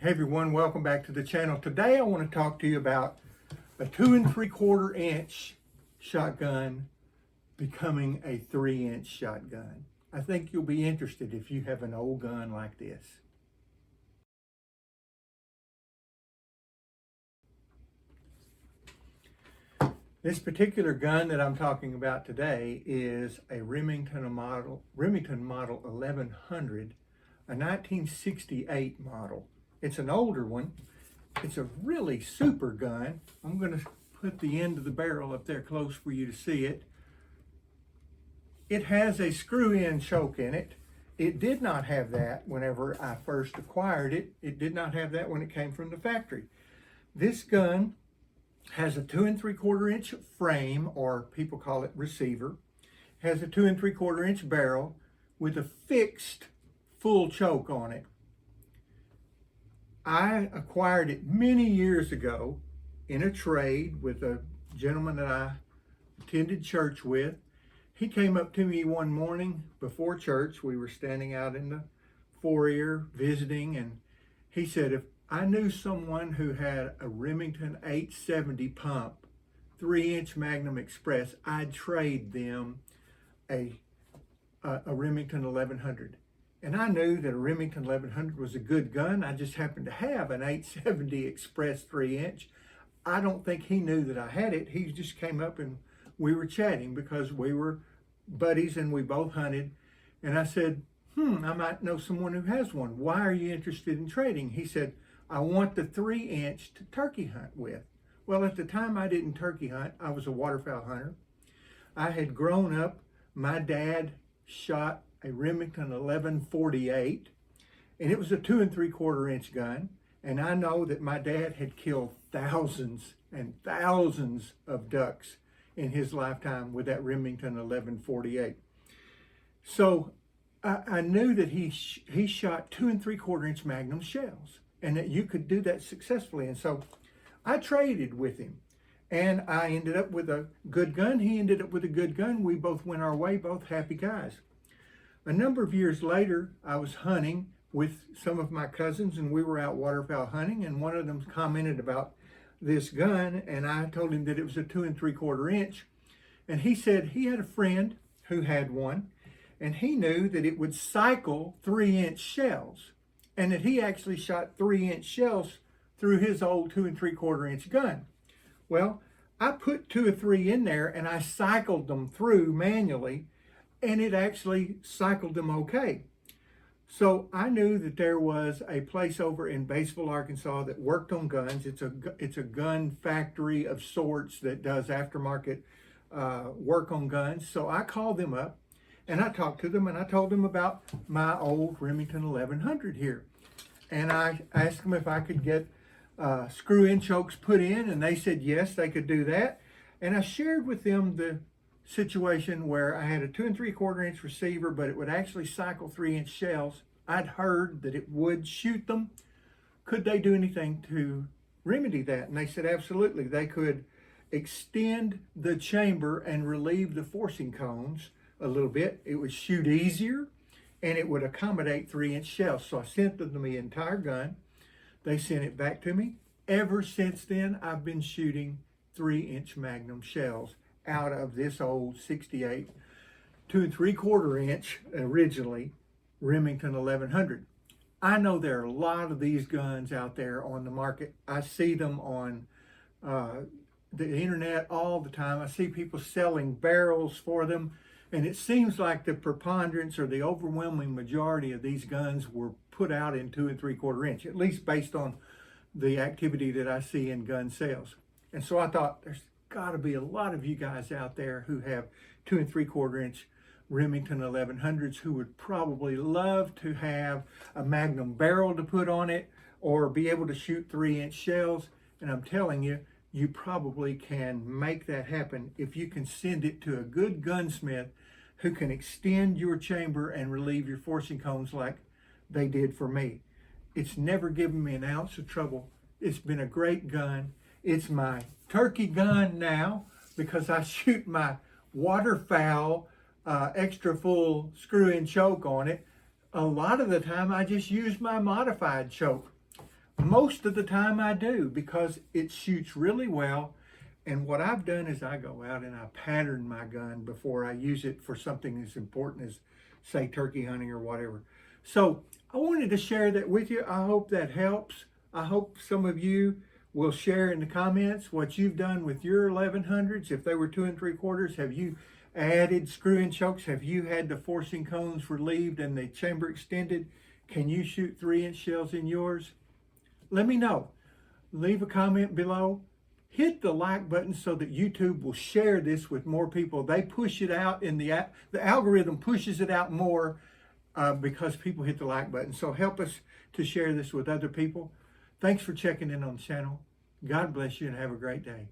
Hey everyone, welcome back to the channel. Today I want to talk to you about a 2 3/4 inch shotgun becoming a 3-inch shotgun. I think you'll be interested if you have an old gun like this. This particular gun that I'm talking about today is a Remington model 1100, a 1968 model. It's an older one. It's a really super gun. I'm going to put the end of the barrel up there close for you to see it. It has a screw-in choke in it. It did not have that whenever I first acquired it. It did not have that when it came from the factory. This gun has a 2 3/4 inch frame, or people call it receiver. Has a 2 3/4 inch barrel with a fixed full choke on it. I acquired it many years ago in a trade with a gentleman that I attended church with. He came up to me one morning before church. We were standing out in the foyer visiting, and he said, if I knew someone who had a Remington 870 pump, 3-inch Magnum Express, I'd trade them a Remington 1100. And I knew that a Remington 1100 was a good gun. I just happened to have an 870 Express 3-inch. I don't think he knew that I had it. He just came up and we were chatting because we were buddies and we both hunted. And I said, I might know someone who has one. Why are you interested in trading? He said, I want the 3-inch to turkey hunt with. Well, at the time I didn't turkey hunt. I was a waterfowl hunter. I had grown up. My dad shot a Remington 1148, and it was a 2 3/4 inch gun. And I know that my dad had killed thousands and thousands of ducks in his lifetime with that Remington 1148. So I knew that he shot 2 3/4 inch Magnum shells, and that you could do that successfully. And so I traded with him, and I ended up with a good gun. He ended up with a good gun. We both went our way, both happy guys. A number of years later, I was hunting with some of my cousins, and we were out waterfowl hunting, and one of them commented about this gun, and I told him that it was a 2 3/4 inch. And he said he had a friend who had one, and he knew that it would cycle 3-inch shells, and that he actually shot 3-inch shells through his old 2 3/4 inch gun. Well, I put 2 or 3 in there, and I cycled them through manually, and it actually cycled them okay. So I knew that there was a place over in Batesville, Arkansas that worked on guns. It's a gun factory of sorts that does aftermarket work on guns. So I called them up and I talked to them, and I told them about my old Remington 1100 here. And I asked them if I could get screw-in chokes put in, and they said yes, they could do that. And I shared with them the situation where I had a 2 3/4 inch receiver, but it would actually cycle 3-inch shells. I'd heard that it would shoot them. Could they do anything to remedy that? And they said absolutely. They could extend the chamber and relieve the forcing cones a little bit. It would shoot easier, and it would accommodate 3-inch shells. So I sent them the entire gun. They sent it back to me. Ever since then, I've been shooting 3-inch Magnum shells out of this old 68 2 3/4 inch originally Remington 1100. I know there are a lot of these guns out there on the market. I see them on the internet all the time. I see people selling barrels for them, and it seems like the preponderance or the overwhelming majority of these guns were put out in 2 3/4 inch, at least based on the activity that I see in gun sales. And so I thought, there's got to be a lot of you guys out there who have 2 3/4 inch Remington 1100s who would probably love to have a Magnum barrel to put on it or be able to shoot 3-inch shells. And I'm telling you, you probably can make that happen if you can send it to a good gunsmith who can extend your chamber and relieve your forcing cones like they did for me. It's never given me an ounce of trouble. It's been a great gun. It's my turkey gun now because I shoot my waterfowl extra full screw-in choke on it. A lot of the time I just use my modified choke. Most of the time I do, because it shoots really well. And what I've done is I go out and I pattern my gun before I use it for something as important as, say, turkey hunting or whatever. So I wanted to share that with you. I hope that helps. I hope some of you will share in the comments what you've done with your 1100s. If they were 2 3/4, have you added screw-in chokes? Have you had the forcing cones relieved and the chamber extended? Can you shoot 3-inch shells in yours? Let me know. Leave a comment below. Hit the like button so that YouTube will share this with more people. They push it out in the algorithm pushes it out more because people hit the like button. So help us to share this with other people. Thanks for checking in on the channel. God bless you and have a great day.